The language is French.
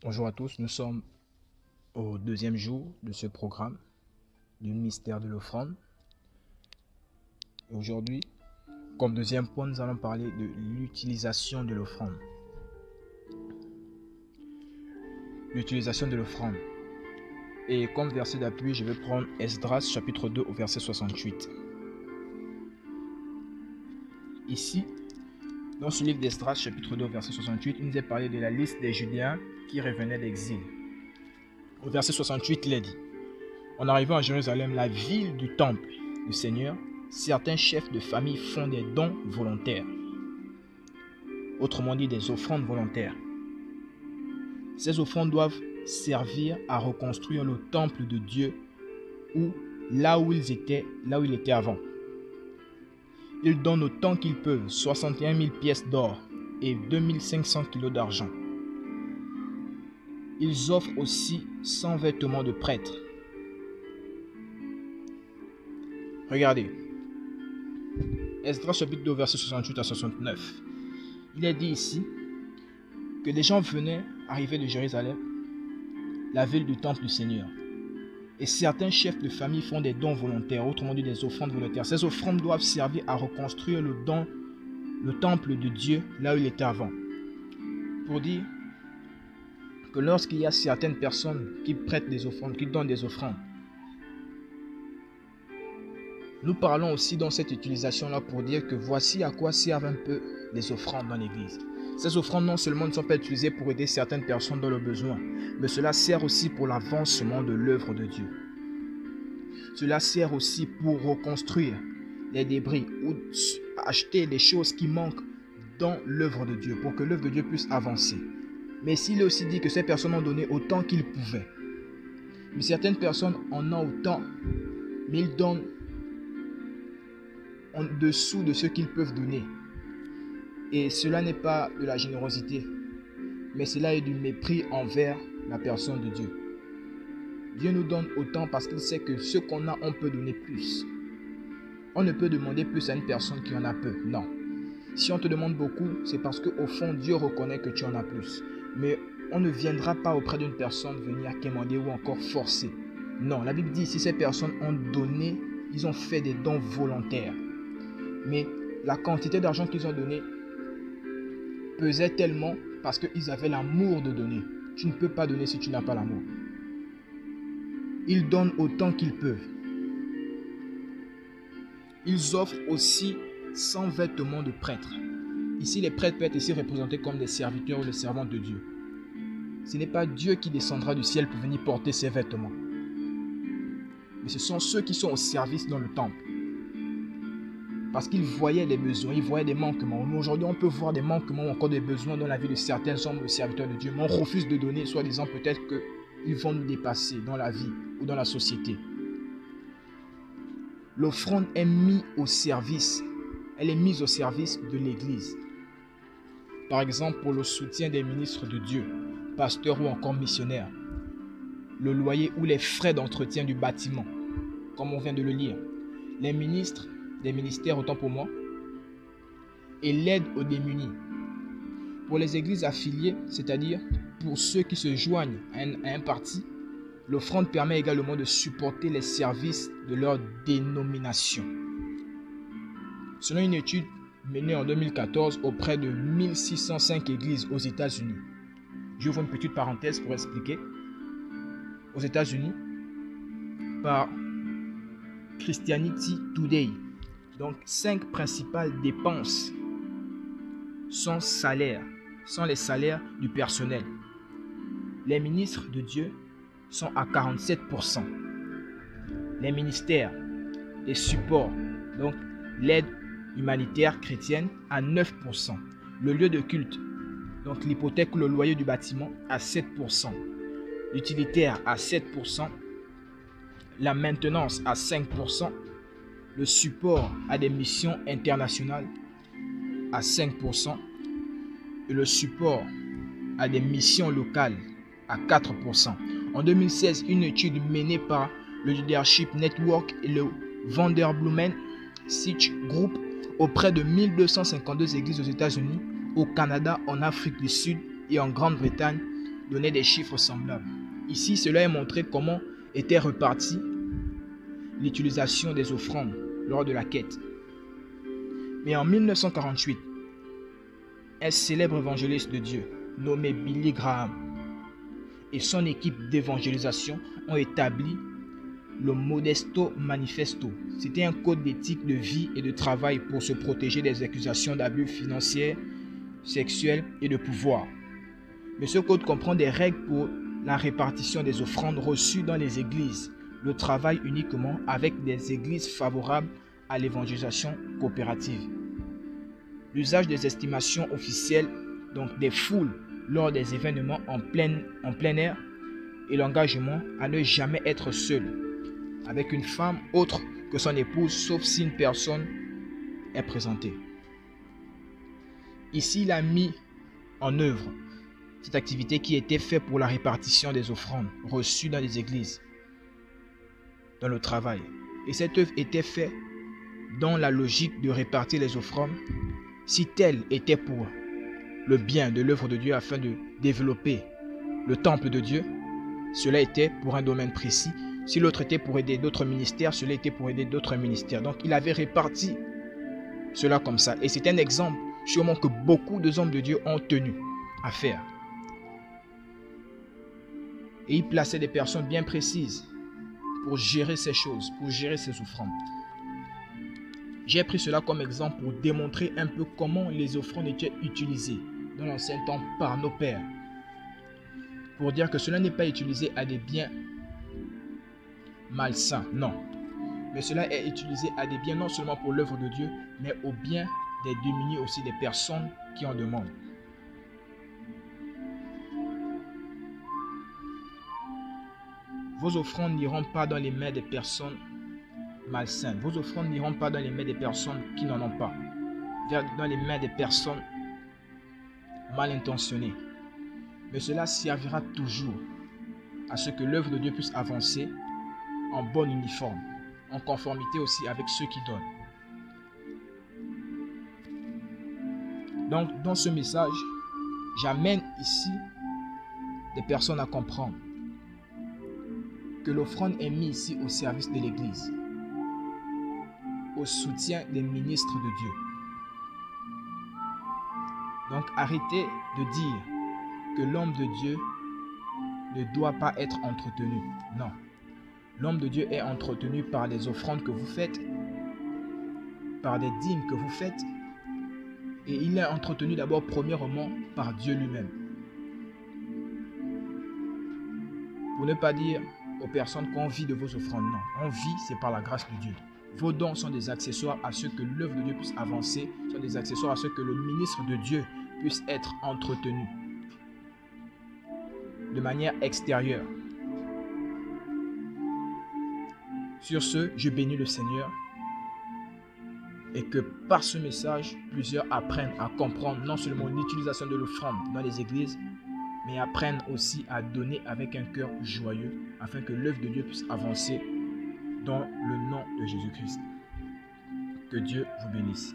Bonjour à tous, nous sommes au deuxième jour de ce programme du mystère de l'offrande. Aujourd'hui, comme deuxième point, nous allons parler de l'utilisation de l'offrande. L'utilisation de l'offrande. Et comme verset d'appui, je vais prendre Esdras chapitre 2 au verset 68. Ici, dans ce livre d'Esdras chapitre 2 au verset 68, il nous est parlé de la liste des Judéens qui revenaient d'exil. Au verset 68, il est dit: en arrivant à Jérusalem, la ville du temple du Seigneur, certains chefs de famille font des dons volontaires, autrement dit des offrandes volontaires. Ces offrandes doivent servir à reconstruire le temple de Dieu là où il était avant. Ils donnent autant qu'ils peuvent, 61 000 pièces d'or et 2500 kilos d'argent. Ils offrent aussi 100 vêtements de prêtres. Regardez, Esdras chapitre 2 verset 68 à 69. Il est dit ici que les gens arrivaient de Jérusalem, la ville du temple du Seigneur. Et certains chefs de famille font des dons volontaires, autrement dit des offrandes volontaires. Ces offrandes doivent servir à reconstruire le temple de Dieu là où il était avant. Pour dire que lorsqu'il y a certaines personnes qui prêtent des offrandes, qui donnent des offrandes, nous parlons aussi dans cette utilisation-là pour dire que voici à quoi servent un peu les offrandes dans l'église. Ces offrandes non seulement ne sont pas utilisées pour aider certaines personnes dans le besoin, mais cela sert aussi pour l'avancement de l'œuvre de Dieu. Cela sert aussi pour reconstruire les débris ou acheter les choses qui manquent dans l'œuvre de Dieu, pour que l'œuvre de Dieu puisse avancer. Mais s'il est aussi dit que ces personnes ont donné autant qu'ils pouvaient. Mais certaines personnes en ont autant, mais ils donnent en dessous de ce qu'ils peuvent donner. Et cela n'est pas de la générosité, mais cela est du mépris envers la personne de Dieu. Dieu nous donne autant parce qu'il sait que ce qu'on a, on peut donner plus. On ne peut demander plus à une personne qui en a peu. Non. Si on te demande beaucoup, c'est parce qu'au fond, Dieu reconnaît que tu en as plus. Mais on ne viendra pas auprès d'une personne venir quémander ou encore forcer. Non, la Bible dit ici, ces personnes ont donné, ils ont fait des dons volontaires. Mais la quantité d'argent qu'ils ont donné pesait tellement parce qu'ils avaient l'amour de donner. Tu ne peux pas donner si tu n'as pas l'amour. Ils donnent autant qu'ils peuvent. Ils offrent aussi 100 vêtements de prêtres. Ici, les prêtres peuvent être ici représentés comme des serviteurs ou des servantes de Dieu. Ce n'est pas Dieu qui descendra du ciel pour venir porter ces vêtements. Mais ce sont ceux qui sont au service dans le temple. Parce qu'ils voyaient des besoins, ils voyaient des manquements. Aujourd'hui, on peut voir des manquements ou encore des besoins dans la vie de certains hommes ou serviteurs de Dieu. Mais on refuse de donner, soi-disant peut-être qu'ils vont nous dépasser dans la vie ou dans la société. L'offrande est mise au service. Elle est mise au service de l'Église. Par exemple, pour le soutien des ministres de Dieu, pasteurs ou encore missionnaires. Le loyer ou les frais d'entretien du bâtiment, comme on vient de le lire. Les ministres, des ministères autant pour moi, et l'aide aux démunis. Pour les églises affiliées, c'est-à-dire pour ceux qui se joignent à un parti, l'offrande permet également de supporter les services de leur dénomination. Selon une étude menée en 2014 auprès de 1605 églises aux États-Unis, j'ouvre une petite parenthèse pour expliquer, aux États-Unis, par Christianity Today, donc 5 principales dépenses sont les salaires du personnel. Les ministres de Dieu sont à 47%. Les ministères, les supports, donc l'aide humanitaire chrétienne à 9%. Le lieu de culte, donc l'hypothèque ou le loyer du bâtiment à 7%. L'utilitaire à 7%. La maintenance à 5%. Le support à des missions internationales à 5% et le support à des missions locales à 4%. En 2016, une étude menée par le Leadership Network et le Vanderbloemen Sich Group auprès de 1252 églises aux États-Unis, au Canada, en Afrique du Sud et en Grande-Bretagne donnaient des chiffres semblables. Ici, cela est montré comment était repartie l'utilisation des offrandes lors de la quête. Mais en 1948, un célèbre évangéliste de Dieu nommé Billy Graham et son équipe d'évangélisation ont établi le Modesto Manifesto. C'était un code d'éthique de vie et de travail pour se protéger des accusations d'abus financiers, sexuels et de pouvoir. Mais ce code comprend des règles pour la répartition des offrandes reçues dans les églises, le travail uniquement avec des églises favorables à l'évangélisation coopérative, l'usage des estimations officielles, donc des foules lors des événements en plein air, et l'engagement à ne jamais être seul avec une femme autre que son épouse, sauf si une personne est présentée. Ici, il a mis en œuvre cette activité qui était faite pour la répartition des offrandes reçues dans les églises, dans le travail. Et cette œuvre était faite dans la logique de répartir les offrandes si telle était pour le bien de l'œuvre de Dieu afin de développer le temple de Dieu, cela était pour un domaine précis. Si l'autre était pour aider d'autres ministères, cela était pour aider d'autres ministères. Donc il avait réparti cela comme ça. Et c'est un exemple sûrement que beaucoup de hommes de Dieu ont tenu à faire. Et il plaçait des personnes bien précises pour gérer ces choses, pour gérer ces offrandes. J'ai pris cela comme exemple pour démontrer un peu comment les offrandes étaient utilisées dans l'ancien temps par nos pères. Pour dire que cela n'est pas utilisé à des biens malsains, non. Mais cela est utilisé à des biens non seulement pour l'œuvre de Dieu, mais au bien des démunis aussi, des personnes qui en demandent. Vos offrandes n'iront pas dans les mains des personnes malsaines. Vos offrandes n'iront pas dans les mains des personnes qui n'en ont pas. Dans les mains des personnes mal intentionnées. Mais cela servira toujours à ce que l'œuvre de Dieu puisse avancer en bon uniforme, en conformité aussi avec ceux qui donnent. Donc, dans ce message, j'amène ici des personnes à comprendre que l'offrande est mise ici au service de l'Église, au soutien des ministres de Dieu. Donc, arrêtez de dire que l'homme de Dieu ne doit pas être entretenu. Non. L'homme de Dieu est entretenu par les offrandes que vous faites, par des dîmes que vous faites, et il est entretenu d'abord premièrement par Dieu lui-même. Pour ne pas dire aux personnes qu'on vit de vos offrandes, non. On vit, c'est par la grâce de Dieu. Vos dons sont des accessoires à ce que l'œuvre de Dieu puisse avancer, sont des accessoires à ce que le ministre de Dieu puisse être entretenu de manière extérieure. Sur ce, je bénis le Seigneur et que par ce message, plusieurs apprennent à comprendre non seulement l'utilisation de l'offrande dans les églises, mais apprennent aussi à donner avec un cœur joyeux afin que l'œuvre de Dieu puisse avancer dans le nom de Jésus-Christ. Que Dieu vous bénisse.